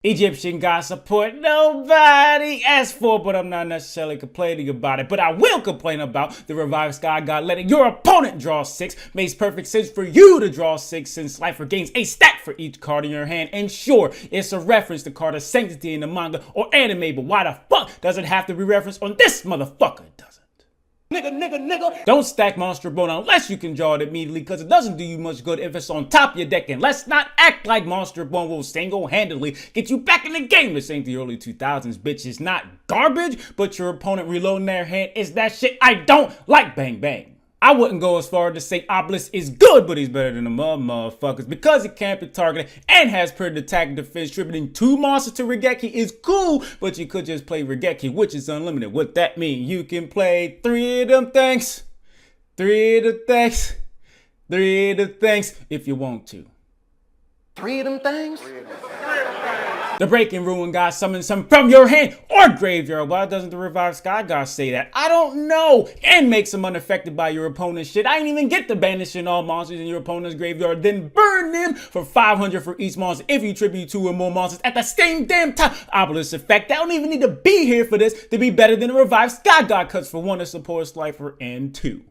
Egyptian God support nobody asked for, but I'm not necessarily complaining about it. But I will complain about the revived Sky God letting your opponent draw 6. Makes perfect sense for you to draw 6 since Slifer gains a stack for each card in your hand. And sure, it's a reference to Card of Sanctity in the manga or anime, but why the fuck does it have to be referenced on this motherfucker? It doesn't. Nigga. Don't stack Monster Bone unless you can draw it immediately, because it doesn't do you much good if it's on top of your deck. And let's not act like Monster Bone will single-handedly get you back in the game. This ain't the early 2000s, bitch. It's not garbage, but your opponent reloading their hand is that shit I don't like. Bang, bang. I wouldn't go as far to say Obelisk is good, but he's better than the motherfuckers because he can't be targeted and has pretty attack and defense. Tributing 2 monsters to Regeki is cool, but you could just play Regeki, which is unlimited. What that mean? You can play 3 of them things, 3 of the things, 3 of the things if you want to. 3 of them things? The Breaking Ruin God summons some from your hand or graveyard. Why doesn't the Revived Sky God say that? I don't know. And makes them unaffected by your opponent's shit. I didn't even get to banishing all monsters in your opponent's graveyard, then burn them for 500 for each monster if you tribute 2 or more monsters at the same damn time. Obelisk effect. I don't even need to be here for this to be better than the Revived Sky God cuts for 1 to support Slifer and 2.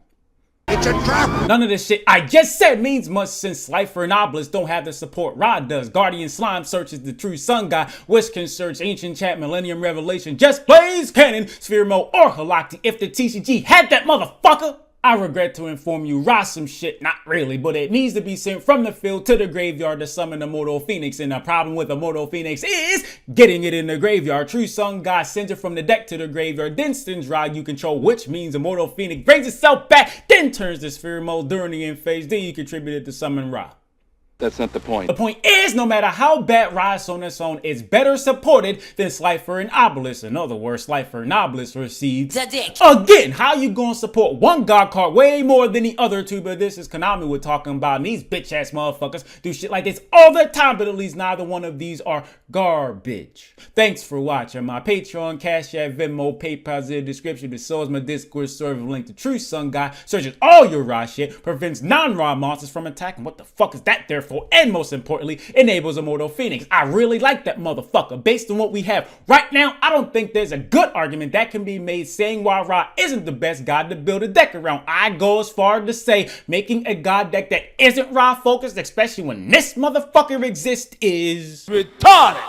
It's a trap! None of this shit I just said means much since Slifer and Obelisk don't have the support Rod does. Guardian Slime searches the true Sun God. Wish can search Ancient Chat, Millennium Revelation, just plays Cannon, Sphere Mode, or Halakti if the TCG had that motherfucker. I regret to inform you, Ra some shit, not really, but it needs to be sent from the field to the graveyard to summon Immortal Phoenix. And the problem with Immortal Phoenix is getting it in the graveyard. True Sun God sends it from the deck to the graveyard, then sends Ra you control, which means Immortal Phoenix brings itself back, then turns to Sphere Mode during the end phase, then you contribute it to summon Ra. That's not the point. The point is, no matter how bad Rise on its own, it's better supported than Slifer and Obelisk. In other words, Slifer and Obelisk received the dick. Again, how you gonna support one God card way more than the other 2? But this is Konami we're talking about, and these bitch ass motherfuckers do shit like this all the time, but at least neither one of these are garbage. Thanks for watching. My Patreon, Cashapp, Venmo, PayPal's in the description. So is my Discord server link to True Sun God. Searches all your Ra shit, prevents non-Ra monsters from attacking. What the fuck is that there for? And most importantly, enables Immortal Phoenix. I really like that motherfucker. Based on what we have right now, I don't think there's a good argument that can be made saying why Ra isn't the best god to build a deck around. I go as far to say making a god deck that isn't Ra focused, especially when this motherfucker exists, is retarded.